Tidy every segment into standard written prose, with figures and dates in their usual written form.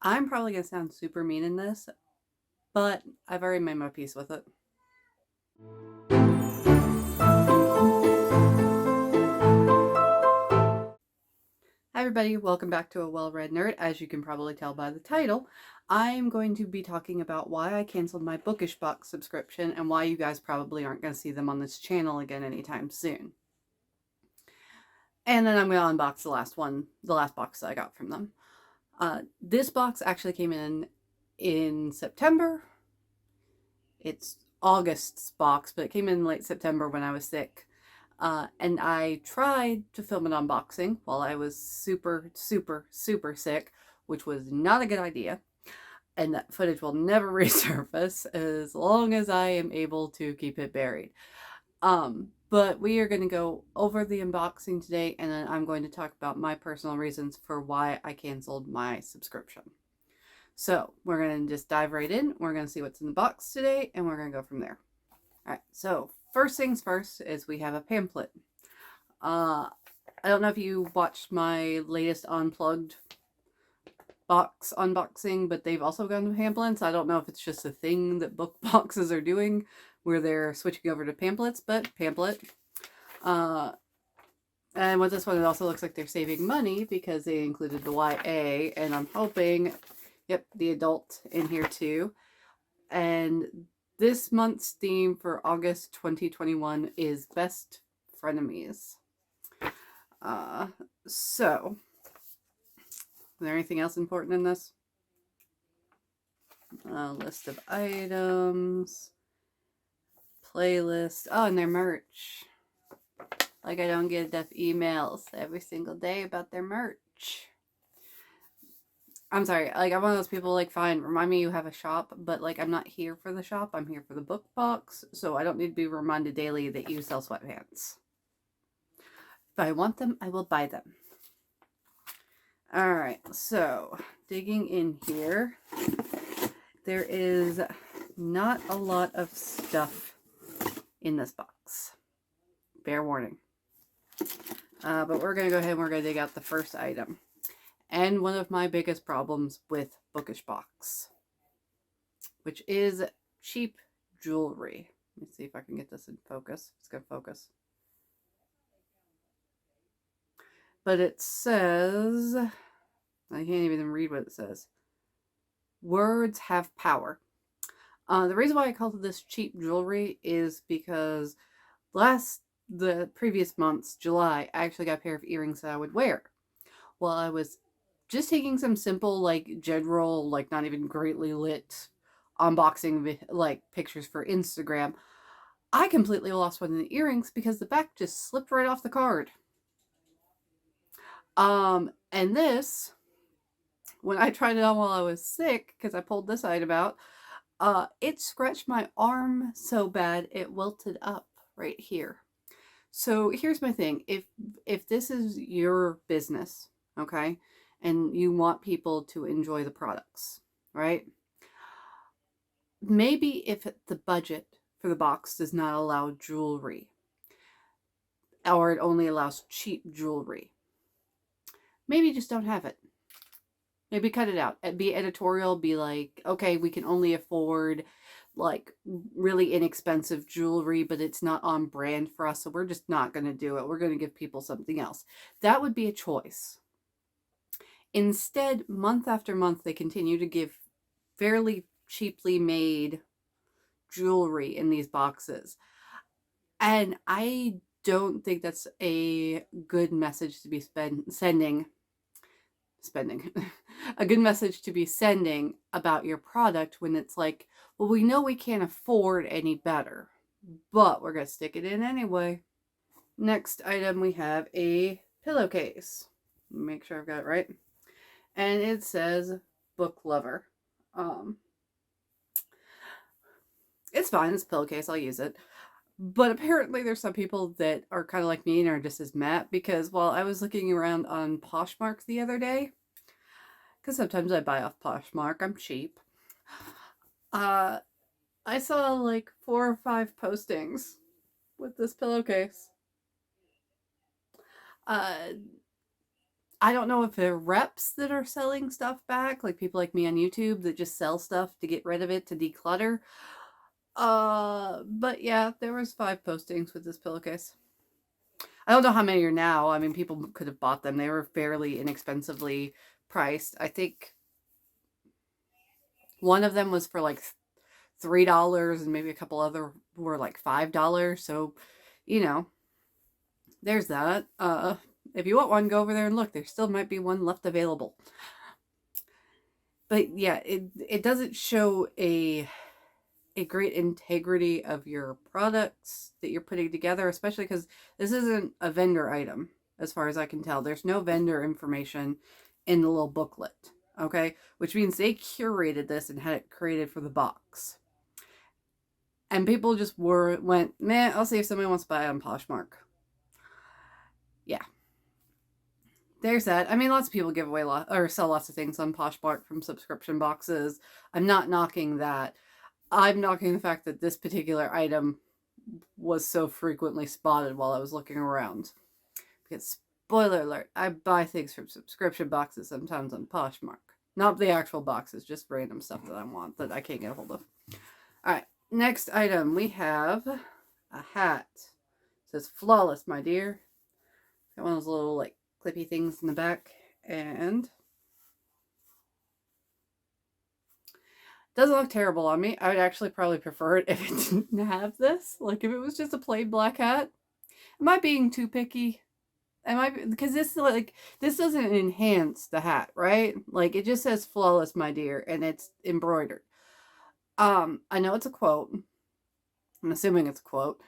I'm probably going to sound super mean in this, but I've already made my peace with it. Hi everybody, welcome back to A Well-Read Nerd. As you can probably tell by the title, I'm going to be talking about why I canceled my Bookish Box subscription and why you guys probably aren't going to see them on this channel again anytime soon. And then I'm going to unbox the last box that I got from them. This box actually came in September. It's August's box, but it came in late September when I was sick. And I tried to film an unboxing while I was super, super, super sick, which was not a good idea. And that footage will never resurface as long as I am able to keep it buried. But we are going to go over the unboxing today, and then I'm going to talk about my personal reasons for why I canceled my subscription. So we're going to just dive right in. We're going to see what's in the box today, and we're going to go from there. All right, so first things first is we have a pamphlet. I don't know if you watched my latest Unplugged box unboxing, but they've also gone to pamphlets. I don't know if it's just a thing that book boxes are doing where they're switching over to pamphlets, but pamphlet. And with this one, it also looks like they're saving money because they included the YA, and I'm hoping, yep, the adult in here too. And this month's theme for August 2021 is Best Frenemies. So, is there anything else important in this? List of items, playlist. Oh, and their merch. Like I don't get enough emails every single day about their merch. I'm sorry, like I'm one of those people, like, fine, remind me you have a shop, but like I'm not here for the shop, I'm here for the book box, so I don't need to be reminded daily that you sell sweatpants. If I want them, I will buy them. Alright, so digging in here, there is not a lot of stuff in this box. Fair warning. But we're going to go ahead and we're going to dig out the first item. And one of my biggest problems with Bookish Box, which is cheap jewelry. Let me see if I can get this in focus. It's going to focus. But it says, I can't even read what it says. Words have power. The reason why I called this cheap jewelry is because the previous month's July, I actually got a pair of earrings that I would wear. Well, I was just taking some simple, like, general, like, not even greatly lit unboxing, like, pictures for Instagram. I completely lost one of the earrings because the back just slipped right off the card. And this, when I tried it on while I was sick, because I pulled this item out, it scratched my arm so bad it wilted up right here. So here's my thing. If this is your business, okay, and you want people to enjoy the products, right? Maybe if the budget for the box does not allow jewelry, or it only allows cheap jewelry, maybe just don't have it. Maybe cut it out. Be editorial, be like, okay, we can only afford like really inexpensive jewelry, but it's not on brand for us, so we're just not going to do it. We're going to give people something else. That would be a choice. Instead, month after month, they continue to give fairly cheaply made jewelry in these boxes. And I don't think that's a good message to be sending a good message to be sending about your product when it's like, well, we know we can't afford any better, but we're going to stick it in anyway. Next item, we have a pillowcase. Make sure I've got it right. And it says book lover. It's fine. It's a pillowcase. I'll use it. But apparently there's some people that are kind of like me and are just as mad, because while I was looking around on Poshmark the other day, because sometimes I buy off Poshmark, I'm cheap, I saw like 4 or 5 postings with this pillowcase. I don't know if they're reps that are selling stuff back, like people like me on YouTube that just sell stuff to get rid of it, to declutter. But yeah, there was 5 postings with this pillowcase. I don't know how many are now. I mean, people could have bought them. They were fairly inexpensively priced. I think one of them was for like $3 and maybe a couple other were like $5. So, you know, there's that. If you want one, go over there and look. There still might be one left available. But yeah, it doesn't show a great integrity of your products that you're putting together, especially because this isn't a vendor item, as far as I can tell. There's no vendor information in the little booklet, okay? Which means they curated this and had it created for the box. And people just went, meh, I'll see if somebody wants to buy it on Poshmark. Yeah. There's that. I mean, lots of people give away or sell lots of things on Poshmark from subscription boxes. I'm not knocking that. I'm knocking the fact that this particular item was so frequently spotted while I was looking around. Because, spoiler alert, I buy things from subscription boxes sometimes on Poshmark. Not the actual boxes, just random stuff that I want that I can't get a hold of. Alright, next item. We have a hat. It says, flawless, my dear. Got one of those little, like, clippy things in the back. And doesn't look terrible on me. I would actually probably prefer it if it didn't have this. Like, if it was just a plain black hat. Am I being too picky? Because this, like, this doesn't enhance the hat, right? Like, it just says flawless, my dear, and it's embroidered. I know it's a quote. I'm assuming it's a quote.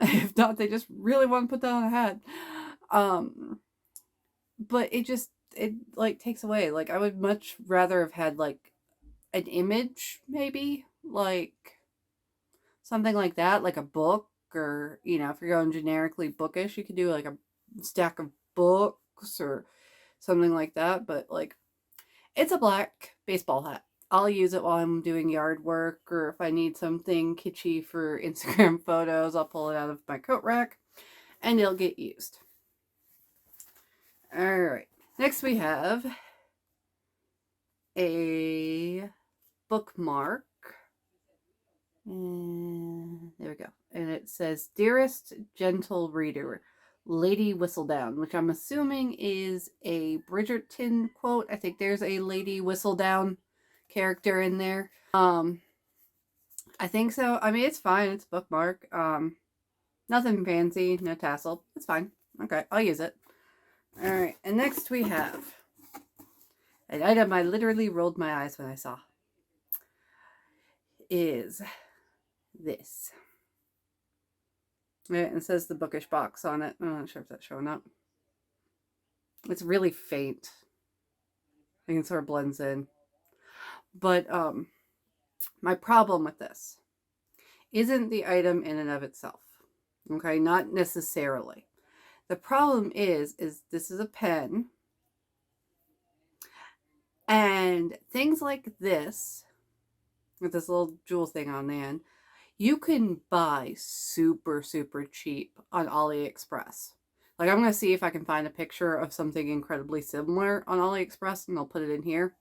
If not, they just really want to put that on a hat. But it like takes away. Like, I would much rather have had like an image, maybe like something like that, like a book, or you know, if you're going generically bookish, you could do like a stack of books or something like that. But like, it's a black baseball hat. I'll use it while I'm doing yard work, or if I need something kitschy for Instagram photos, I'll pull it out of my coat rack and it'll get used. All right. Next we have a bookmark. And there we go. And it says, dearest gentle reader, Lady Whistledown, which I'm assuming is a Bridgerton quote. I think there's a Lady Whistledown character in there. I think so. I mean, it's fine. It's a bookmark. Nothing fancy, no tassel. It's fine. Okay, I'll use it. All right, and next we have an item I literally rolled my eyes when I saw. Is this. Right, and it says the Bookish Box on it. I'm not sure if that's showing up. It's really faint. I think it sort of blends in. But my problem with this isn't the item in and of itself. Okay, not necessarily. The problem is this is a pen. And things like this, with this little jewel thing on the end, you can buy super, super cheap on AliExpress. Like, I'm going to see if I can find a picture of something incredibly similar on AliExpress, and I'll put it in here.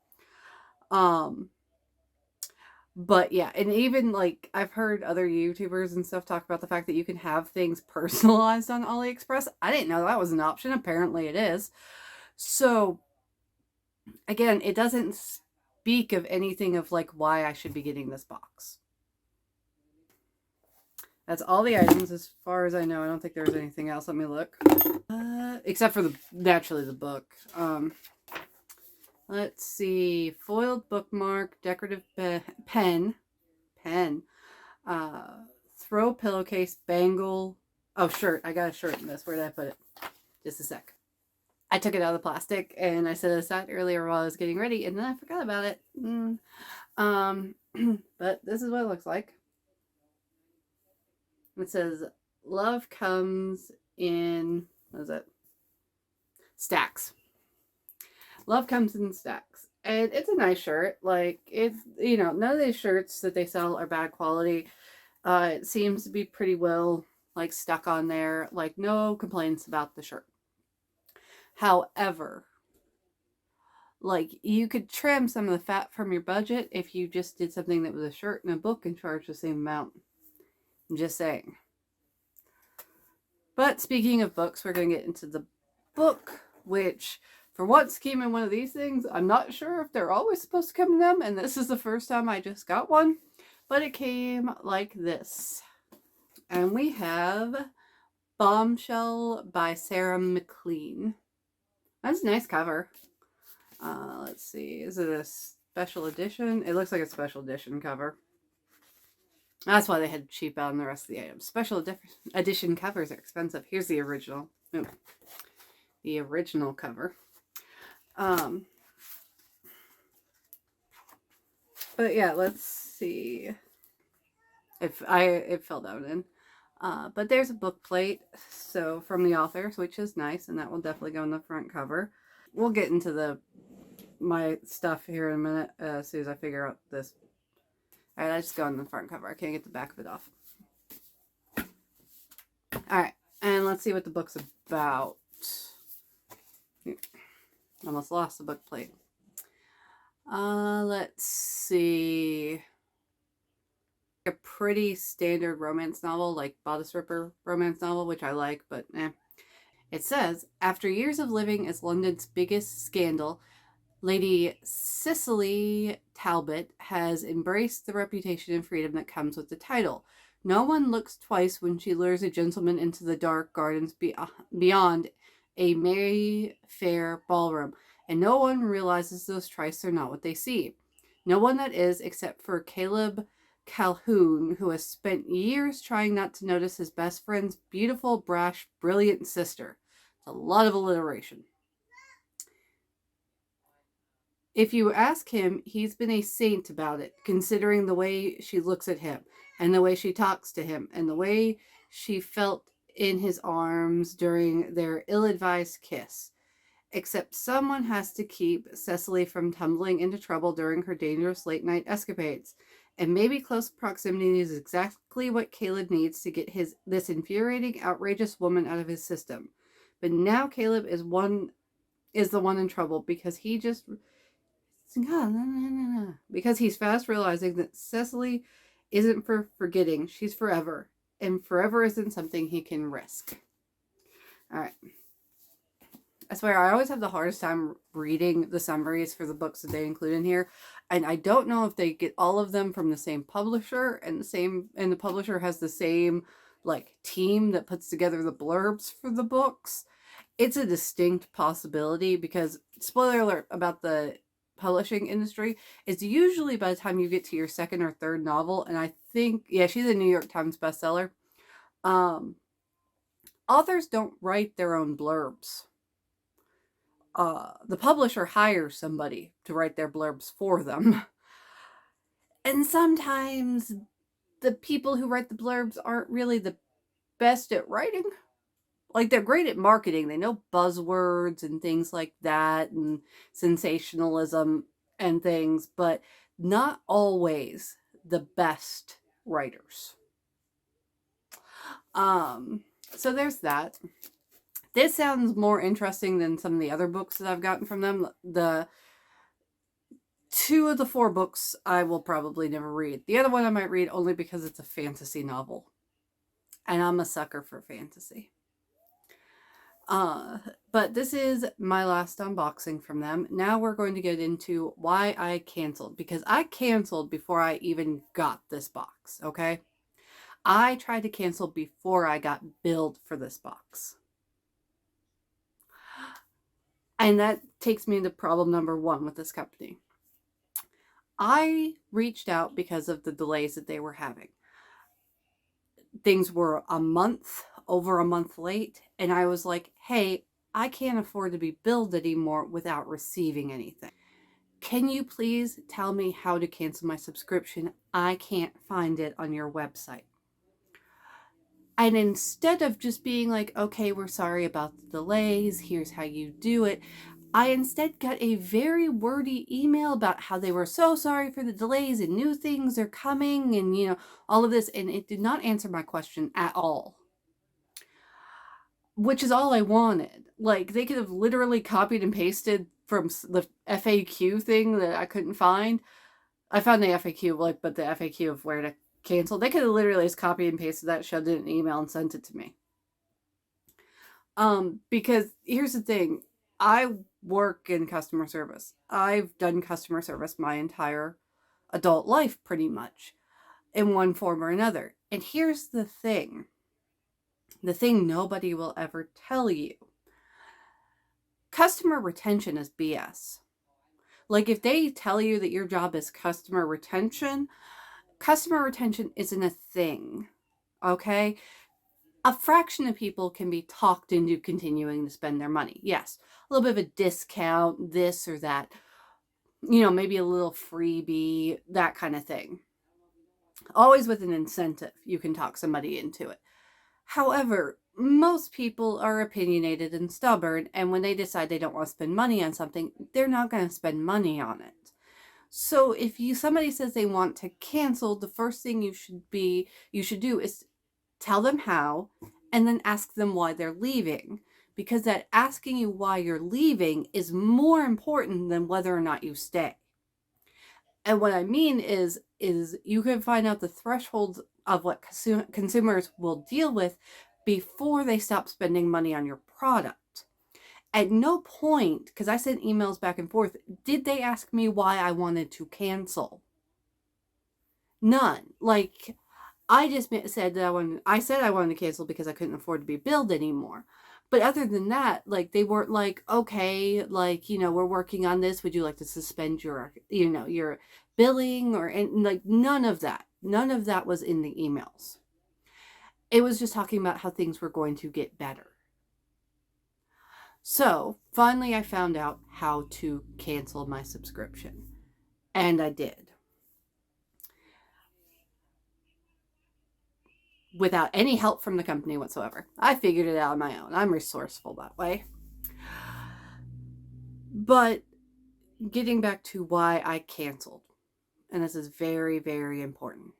But yeah, and even like I've heard other YouTubers and stuff talk about the fact that you can have things personalized on AliExpress. I didn't know that was an option. Apparently it is. So again, it doesn't speak of anything of like why I should be getting this box. That's all the items as far as I know. I don't think there was anything else. Let me look. Except for naturally the book. Let's see. Foiled bookmark, decorative pen, throw pillowcase, bangle. Oh, shirt. I got a shirt in this. Where did I put it? Just a sec. I took it out of the plastic and I set it aside earlier while I was getting ready, and then I forgot about it. But this is what it looks like. It says, love comes in, what is it? Stacks. Love comes in stacks. And it's a nice shirt. Like, it's, you know, none of these shirts that they sell are bad quality. It seems to be pretty well, like, stuck on there. Like, no complaints about the shirt. However, Like, you could trim some of the fat from your budget if you just did something that was a shirt and a book and charged the same amount. I'm just saying. But speaking of books, we're going to get into the book, which for once came in one of these things. I'm not sure if they're always supposed to come in them, and this is the first time I just got one, but it came like this. And we have Bombshell by Sarah McLean. That's a nice cover. Let's see. Is it a special edition? It looks like a special edition cover. That's why they had to cheap out on the rest of the items. Special edition covers are expensive. Here's the original. Ooh, the original cover. But yeah, let's see if it fell down in. But there's a book plate, so from the author, which is nice, and that will definitely go on the front cover. We'll get into my stuff here in a minute as soon as I figure out this. All right, I just go on the front cover. I can't get the back of it off. All right, and let's see what the book's about. Almost lost the book plate. Let's see. A pretty standard romance novel, like Bodice Ripper romance novel, which I like, but eh. It says, after years of living as London's biggest scandal, Lady Cicely Talbot has embraced the reputation and freedom that comes with the title. No one looks twice when she lures a gentleman into the dark gardens beyond a merry fair ballroom, and no one realizes those twice are not what they see. No one, that is, except for Caleb Calhoun, who has spent years trying not to notice his best friend's beautiful, brash, brilliant sister. It's a lot of alliteration. If you ask him, he's been a saint about it, considering the way she looks at him, and the way she talks to him, and the way she felt in his arms during their ill-advised kiss. Except someone has to keep Cecily from tumbling into trouble during her dangerous late-night escapades. And maybe close proximity is exactly what Caleb needs to get this infuriating, outrageous woman out of his system. But now Caleb is the one in trouble because because he's fast realizing that Cecily isn't for forgetting, she's forever. And forever isn't something he can risk. Alright. I swear, I always have the hardest time reading the summaries for the books that they include in here. And I don't know if they get all of them from the same publisher, and the publisher has the same team that puts together the blurbs for the books. It's a distinct possibility because, spoiler alert about the publishing industry, is usually by the time you get to your second or third novel, and I think, yeah, she's a New York Times bestseller. Authors don't write their own blurbs. The publisher hires somebody to write their blurbs for them. And sometimes the people who write the blurbs aren't really the best at writing. They're great at marketing. They know buzzwords and things like that, and sensationalism and things, but not always the best writers. So there's that. This sounds more interesting than some of the other books that I've gotten from them. The 2 of the 4 books I will probably never read. The other one I might read only because it's a fantasy novel. And I'm a sucker for fantasy. But this is my last unboxing from them. Now we're going to get into why I canceled. Because I canceled before I even got this box, okay? I tried to cancel before I got billed for this box. And that takes me into problem number 1 with this company. I reached out because of the delays that they were having. Things were over a month late, and I was like, hey, I can't afford to be billed anymore without receiving anything. Can you please tell me how to cancel my subscription? I can't find it on your website. And instead of just being like, okay, we're sorry about the delays, here's how you do it, I instead got a very wordy email about how they were so sorry for the delays and new things are coming and, all of this. And it did not answer my question at all. Which is all I wanted. They could have literally copied and pasted from the FAQ thing that I couldn't find. I found the FAQ, like, but the FAQ of where to cancel. They could have literally just copied and pasted that, shoved it in an email, and sent it to me. Because here's the thing, I work in customer service. I've done customer service my entire adult life, pretty much, in one form or another. And here's the thing nobody will ever tell you. Customer retention is BS. Like, if they tell you that your job is customer retention isn't a thing, okay? A fraction of people can be talked into continuing to spend their money. Yes, a little bit of a discount, this or that, maybe a little freebie, that kind of thing. Always with an incentive, you can talk somebody into it. However, most people are opinionated and stubborn, and when they decide they don't want to spend money on something, they're not going to spend money on it. So if somebody says they want to cancel, the first thing you should do is tell them how, and then ask them why they're leaving. Because that asking you why you're leaving is more important than whether or not you stay. And what I mean is you can find out the thresholds of what consumers will deal with before they stop spending money on your product. At no point, because I sent emails back and forth, did they ask me why I wanted to cancel. None. Like, I just said that I wanted to cancel because I couldn't afford to be billed anymore. But other than that, like, they weren't like, okay, like, we're working on this. Would you like to suspend your billing and like, none of that. None of that was in the emails. It was just talking about how things were going to get better. So finally I found out how to cancel my subscription. And I did. Without any help from the company whatsoever. I figured it out on my own. I'm resourceful that way. But getting back to why I canceled, and this is very, very important.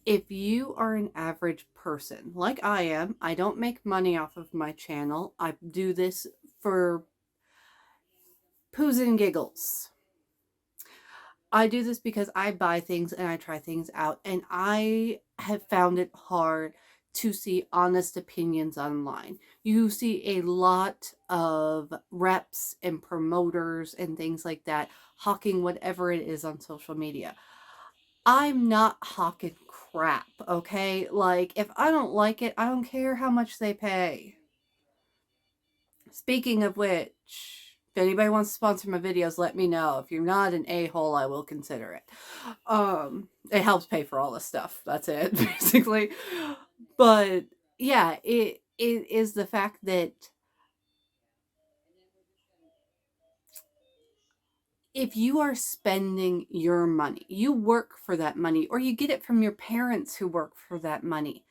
If you are an average person, like I am, I don't make money off of my channel. I do this for poos and giggles. I do this because I buy things and I try things out, and I have found it hard to see honest opinions online. You see a lot of reps and promoters and things like that hawking whatever it is on social media. I'm not hawking crap, okay? Like, if I don't like it, I don't care how much they pay. Speaking of which, if anybody wants to sponsor my videos, let me know. If you're not an a-hole, I will consider it. It helps pay for all this stuff. That's it, basically. But yeah, it is the fact that if you are spending your money, you work for that money, or you get it from your parents who work for that money,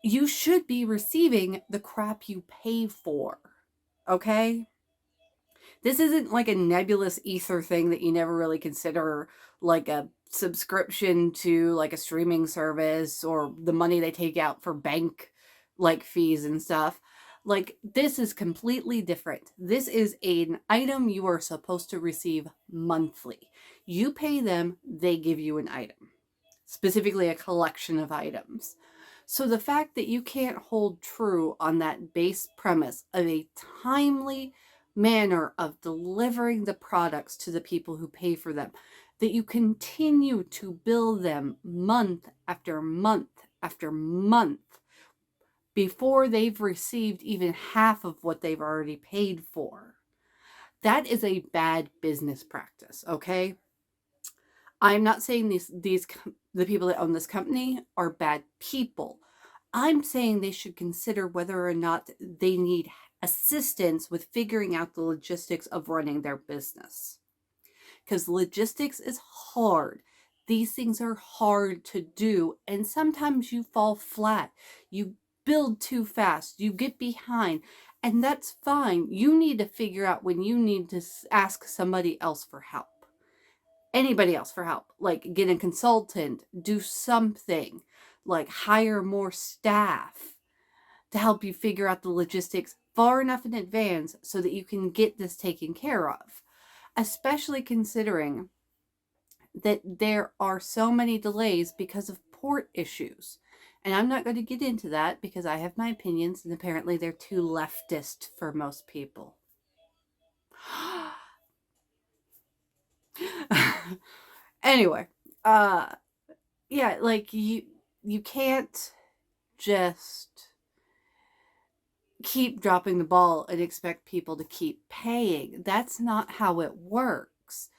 you should be receiving the crap you pay for. Okay? This isn't like a nebulous ether thing that you never really consider, like a subscription to like a streaming service or the money they take out for bank like fees and stuff. Like, this is completely different. This is an item you are supposed to receive monthly. You pay them, they give you an item, specifically a collection of items. So the fact that you can't hold true on that base premise of a timely manner of delivering the products to the people who pay for them, that you continue to bill them month after month after month before they've received even half of what they've already paid for. That is a bad business practice, okay? I'm not saying the people that own this company are bad people. I'm saying they should consider whether or not they need assistance with figuring out the logistics of running their business. Because logistics is hard. These things are hard to do, and sometimes you fall flat. You build too fast. You get behind, and that's fine. You need to figure out when you need to ask somebody else for help. Anybody else for help. Like, get a consultant, do something. Like, hire more staff to help you figure out the logistics far enough in advance so that you can get this taken care of, especially considering that there are so many delays because of port issues. And I'm not going to get into that because I have my opinions, and apparently they're too leftist for most people. Anyway, yeah, like you can't just keep dropping the ball and expect people to keep paying. That's not how it works.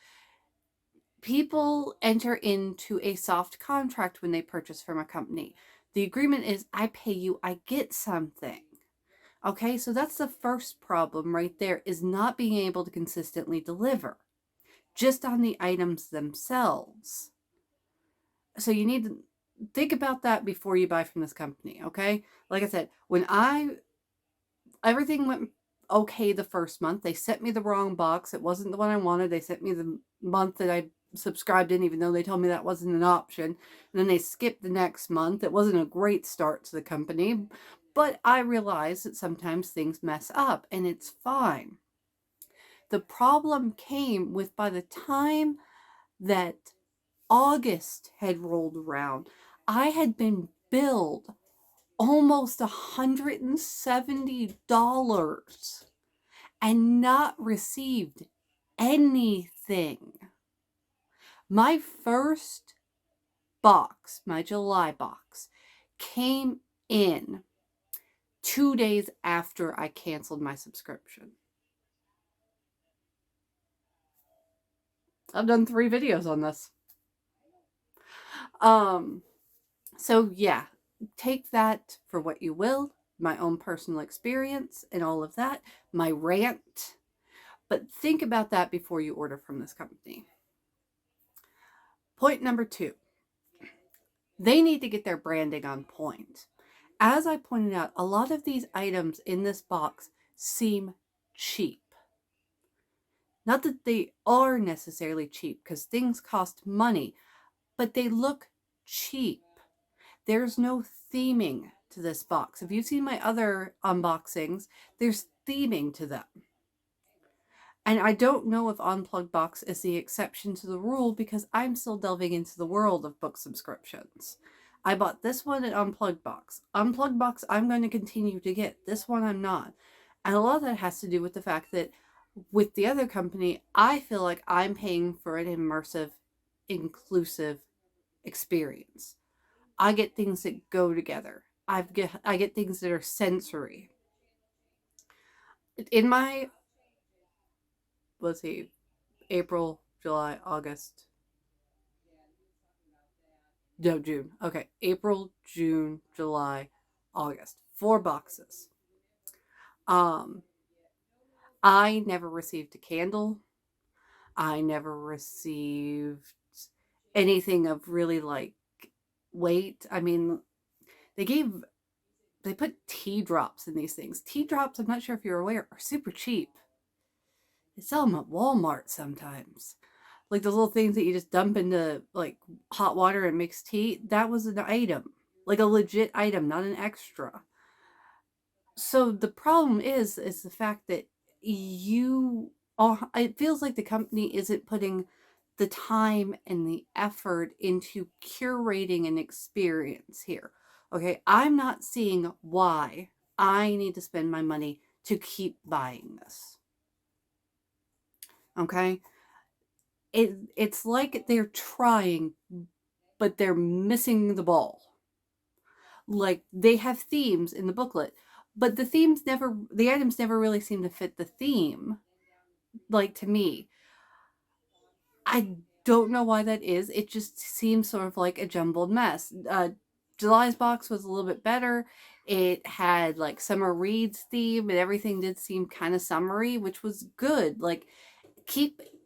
People enter into a soft contract when they purchase from a company. The agreement is, I pay you, I get something. Okay, so that's the first problem right there, is not being able to consistently deliver just on the items themselves. So you need to think about that before you buy from this company, okay? Like I said, everything went okay the first month. They sent me the wrong box. It wasn't the one I wanted. They sent me the month that I subscribed in, even though they told me that wasn't an option. And then they skipped the next month. It wasn't a great start to the company, but I realize that sometimes things mess up and it's fine. The problem came with, by the time that August had rolled around, I had been billed almost $170 and not received anything. My first box, my July box, came in 2 days after I canceled my subscription. I've done 3 videos on this. So yeah, take that for what you will. My own personal experience and all of that, my rant. But think about that before you order from this company. Point number 2. They need to get their branding on point. As I pointed out, a lot of these items in this box seem cheap. Not that they are necessarily cheap, because things cost money, but they look cheap. There's no theming to this box. If you've seen my other unboxings, there's theming to them. And I don't know if Unplugged Box is the exception to the rule, because I'm still delving into the world of book subscriptions. I bought this one at Unplugged Box. Unplugged Box I'm going to continue to get. This one I'm not. And a lot of that has to do with the fact that with the other company, I feel like I'm paying for an immersive, inclusive experience. I get things that go together. I get things that are sensory. In my, let's see, April, July, August. No, June. Okay. April, June, July, August. 4 boxes. I never received a candle. I never received anything of really like weight. I mean, they put tea drops in these things. Tea drops, I'm not sure if you're aware, are super cheap. They sell them at Walmart sometimes. Like those little things that you just dump into like hot water and mix tea. That was an item. Like a legit item, not an extra. So the problem is the fact that it feels like the company isn't putting the time and the effort into curating an experience here. Okay, I'm not seeing why I need to spend my money to keep buying this. Okay, it's like they're trying, but they're missing the ball. Like they have themes in the booklet, but the items never really seem to fit the theme. Like to me, I don't know why that is. It just seems sort of like a jumbled mess. July's box was a little bit better. It had like summer reads theme, and everything did seem kind of summery, which was good. Like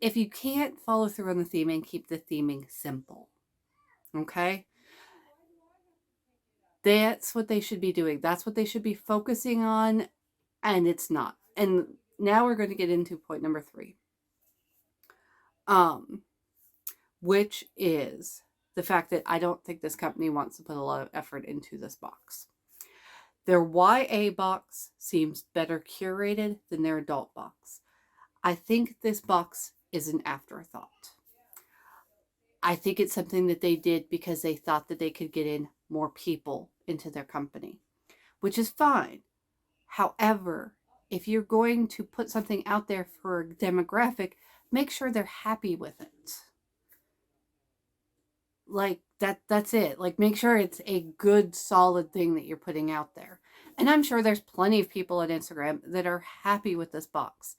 if you can't follow through on the theming, keep the theming simple. Okay? That's what they should be doing. That's what they should be focusing on, and it's not. And now we're going to get into point number 3. Which is the fact that I don't think this company wants to put a lot of effort into this box. Their YA box seems better curated than their adult box. I think this box is an afterthought. I think it's something that they did because they thought that they could get in more people into their company, which is fine. However, if you're going to put something out there for a demographic, make sure they're happy with it. Like that's it. Like, make sure it's a good solid thing that you're putting out there. And I'm sure there's plenty of people on Instagram that are happy with this box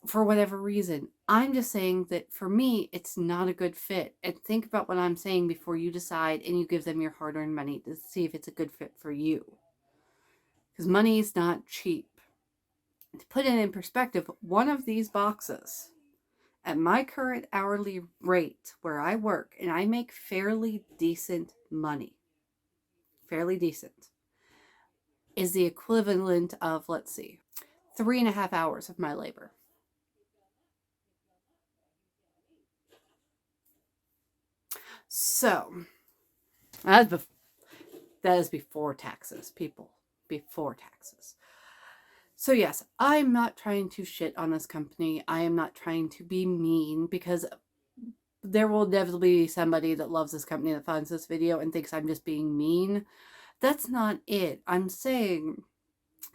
for whatever reason. I'm just saying that for me, it's not a good fit. And think about what I'm saying before you decide and you give them your hard-earned money to see if it's a good fit for you. Because money is not cheap. To put it in perspective, one of these boxes, at my current hourly rate where I work, and I make fairly decent money, fairly decent, is the equivalent of, let's see, 3.5 hours of my labor. So that is before taxes, people, before taxes. So yes, I'm not trying to shit on this company. I am not trying to be mean, because there will inevitably be somebody that loves this company that finds this video and thinks I'm just being mean. That's not it. I'm saying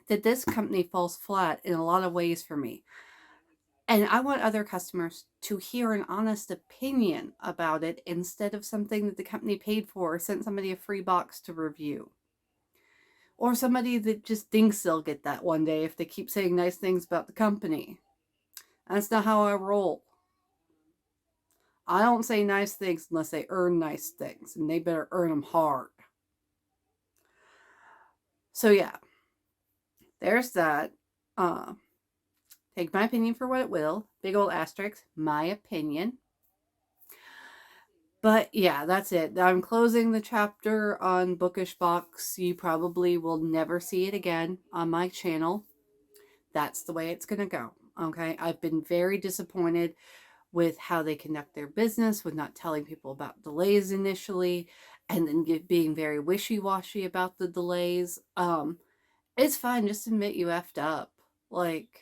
that this company falls flat in a lot of ways for me. And I want other customers to hear an honest opinion about it instead of something that the company paid for or sent somebody a free box to review. Or somebody that just thinks they'll get that one day if they keep saying nice things about the company. That's not how I roll. I don't say nice things unless they earn nice things, and they better earn them hard. So yeah, there's that. Take my opinion for what it will. Big old asterisk, my opinion. But yeah, that's it. I'm closing the chapter on Bookish Box. You probably will never see it again on my channel. That's the way it's going to go. Okay, I've been very disappointed with how they conduct their business, with not telling people about delays initially, and then being very wishy-washy about the delays. It's fine, just admit you effed up. Like,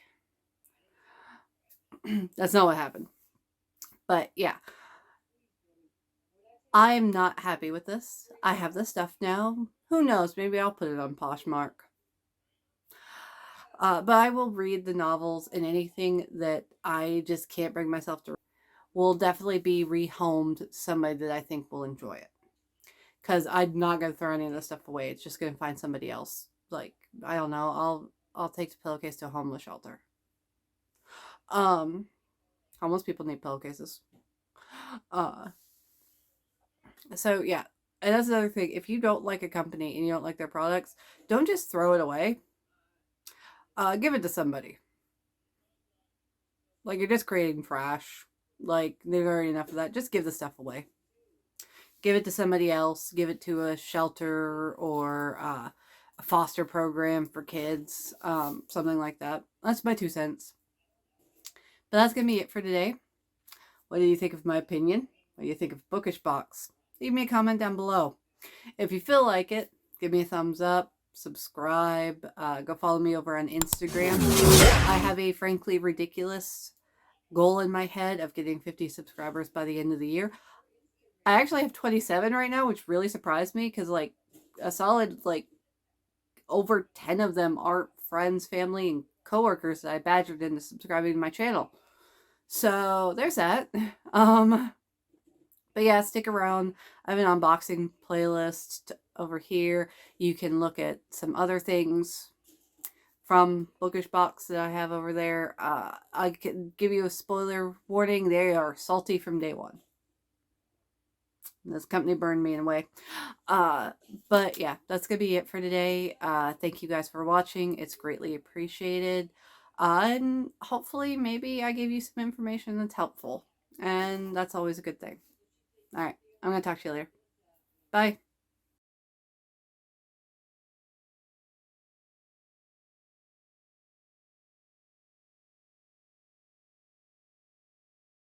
that's not what happened. But yeah, I'm not happy with this. I have the stuff now. Who knows? Maybe I'll put it on Poshmark. But I will read the novels, and anything that I just can't bring myself to will definitely be rehomed to somebody that I think will enjoy it. Because I'm not going to throw any of this stuff away. It's just going to find somebody else. Like, I don't know. I'll take the pillowcase to a homeless shelter. Homeless people need pillowcases. So yeah. And that's another thing. If you don't like a company and you don't like their products, don't just throw it away. Give it to somebody. Like, you're just creating trash. Like, there's already enough of that. Just give the stuff away. Give it to somebody else. Give it to a shelter or a foster program for kids. Something like that. That's my 2 cents. But that's going to be it for today. What do you think of my opinion? What do you think of Bookish Box? Leave me a comment down below. If you feel like it, give me a thumbs up. Subscribe. Go follow me over on Instagram. I have a frankly ridiculous goal in my head of getting 50 subscribers by the end of the year. I actually have 27 right now, which really surprised me, because like a solid like over 10 of them aren't friends, family, and coworkers that I badgered into subscribing to my channel. So there's that. But yeah, stick around. I have an unboxing playlist over here. You can look at some other things from Bookish Box that I have over there. I can give you a spoiler warning. They are salty from day one. This company burned me in a way. But yeah, that's going to be it for today. Thank you guys for watching. It's greatly appreciated. And hopefully maybe I gave you some information that's helpful. And that's always a good thing. All right. I'm going to talk to you later. Bye.